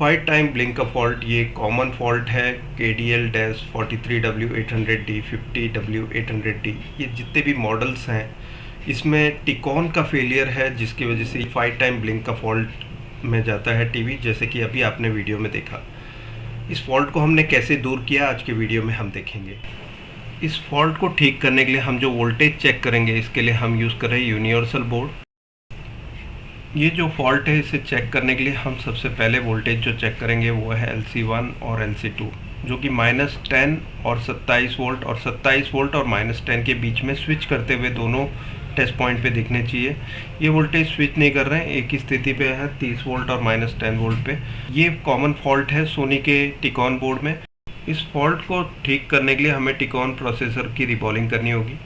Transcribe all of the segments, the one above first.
Five time blink का fault ये common fault है KDL-43W800D 50W800D। ये जितने भी मॉडल्स हैं इसमें टिकॉन का फेलियर है, जिसकी वजह से फाइव टाइम ब्लिंक का फॉल्ट में जाता है टीवी, जैसे कि अभी आपने वीडियो में देखा। इस फॉल्ट को हमने कैसे दूर किया आज के वीडियो में हम देखेंगे। इस फॉल्ट को ठीक करने के लिए हम जो वोल्टेज चेक करेंगे, इसके लिए हम यूज़ कर रहे हैं यूनिवर्सल बोर्ड। ये जो फॉल्ट है इसे चेक करने के लिए हम सबसे पहले वोल्टेज जो चेक करेंगे वो है LC1 और LC2, जो कि -10 और 27 वोल्ट और 27 वोल्ट और -10 के बीच में स्विच करते हुए दोनों टेस्ट पॉइंट पे दिखने चाहिए। ये वोल्टेज स्विच नहीं कर रहे हैं, एक ही स्थिति पे है 30 वोल्ट और -10 वोल्ट पे। ये कॉमन फॉल्ट है सोनी के टिकॉन बोर्ड में। इस फॉल्ट को ठीक करने के लिए हमें टिकॉन प्रोसेसर की रिबॉलिंग करनी होगी।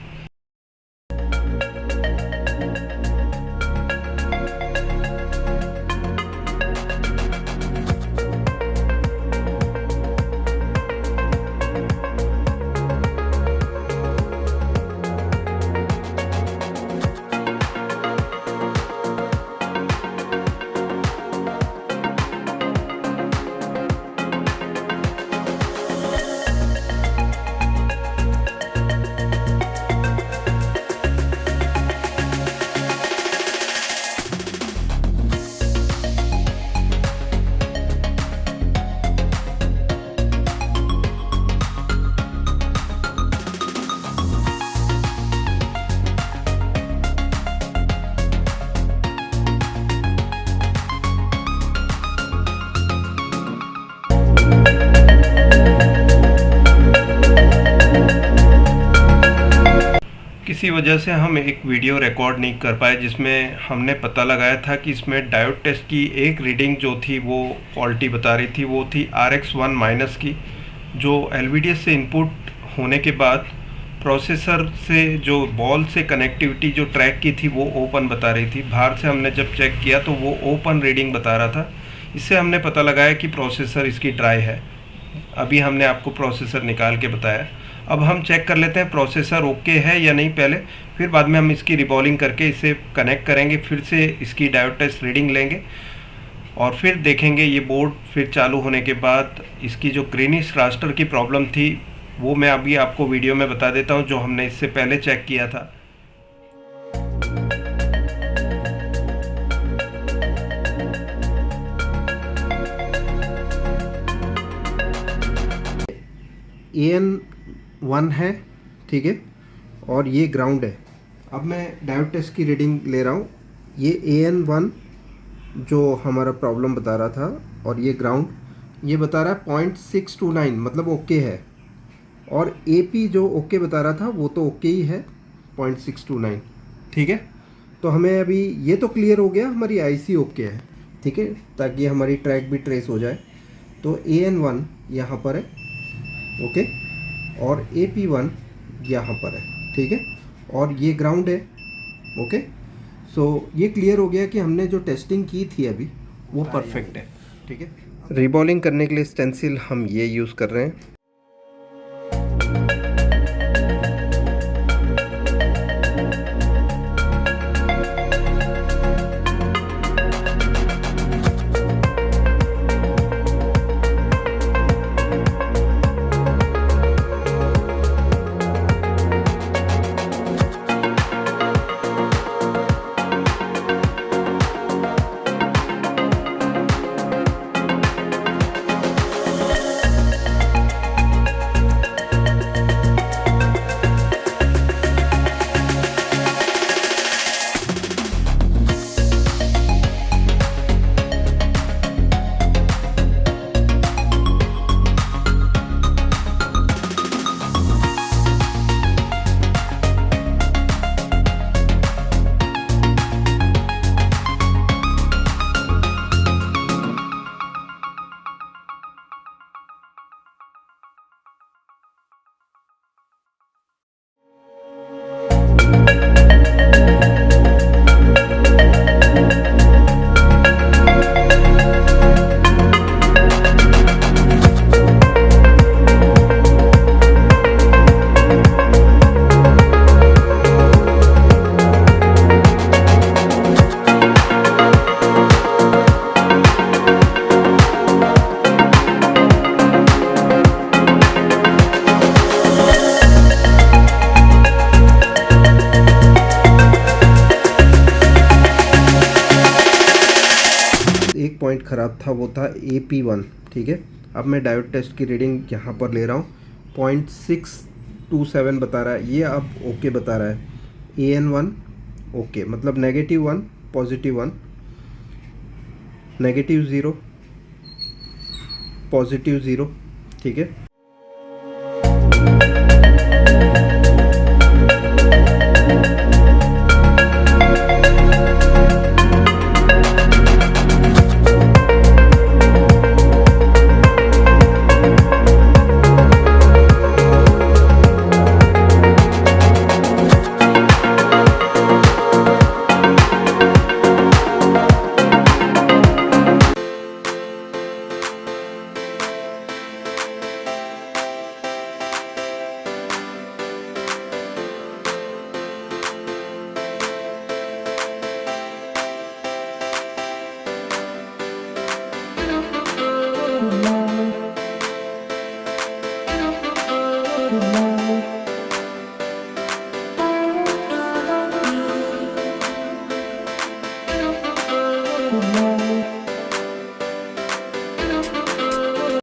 किसी वजह से हम एक वीडियो रिकॉर्ड नहीं कर पाए जिसमें हमने पता लगाया था कि इसमें डायोड टेस्ट की एक रीडिंग जो थी वो फॉल्टी बता रही थी। वो थी RX1 माइनस की, जो LVDS से इनपुट होने के बाद प्रोसेसर से जो बॉल से कनेक्टिविटी जो ट्रैक की थी वो ओपन बता रही थी। बाहर से हमने जब चेक किया तो वो ओपन रीडिंग बता रहा था। इससे हमने पता लगाया कि प्रोसेसर इसकी ड्राई है। अभी हमने आपको प्रोसेसर निकाल के बताया। अब हम चेक कर लेते हैं प्रोसेसर ओके है या नहीं पहले, फिर बाद में हम इसकी रिबॉलिंग करके इसे कनेक्ट करेंगे, फिर से इसकी डायोड टेस्ट रीडिंग लेंगे और फिर देखेंगे ये बोर्ड फिर चालू होने के बाद इसकी जो ग्रीनिश रास्टर की प्रॉब्लम थी वो मैं अभी आपको वीडियो में बता देता हूँ, जो हमने इससे पहले चेक किया था। AN1 है, ठीक है, और ये ग्राउंड है। अब मैं डायोड टेस्ट की रीडिंग ले रहा हूँ। ये AN1 जो हमारा प्रॉब्लम बता रहा था और ये ग्राउंड ये बता रहा है 0.629, मतलब ओके है। और AP जो ओके बता रहा था वो तो ओके ही है 0.629, ठीक है। तो हमें अभी ये तो क्लियर हो गया, हमारी IC ओके है, ठीक है, ताकि हमारी ट्रैक भी ट्रेस हो जाए। तो AN1 यहाँ पर है, ओके, और AP1 यहाँ पर है, ठीक है, और ये ग्राउंड है, ओके। सो ये क्लियर हो गया कि हमने जो टेस्टिंग की थी अभी वो परफेक्ट है, ठीक है। रिबॉलिंग करने के लिए स्टेंसिल हम ये यूज़ कर रहे हैं। पॉइंट ख़राब था वो था AP1, ठीक है। अब मैं डायोड टेस्ट की रीडिंग यहाँ पर ले रहा हूँ, 0.627 बता रहा है, ये अब ओके बता रहा है। AN1 ओके, मतलब -1 +1, -0 +0, ठीक है।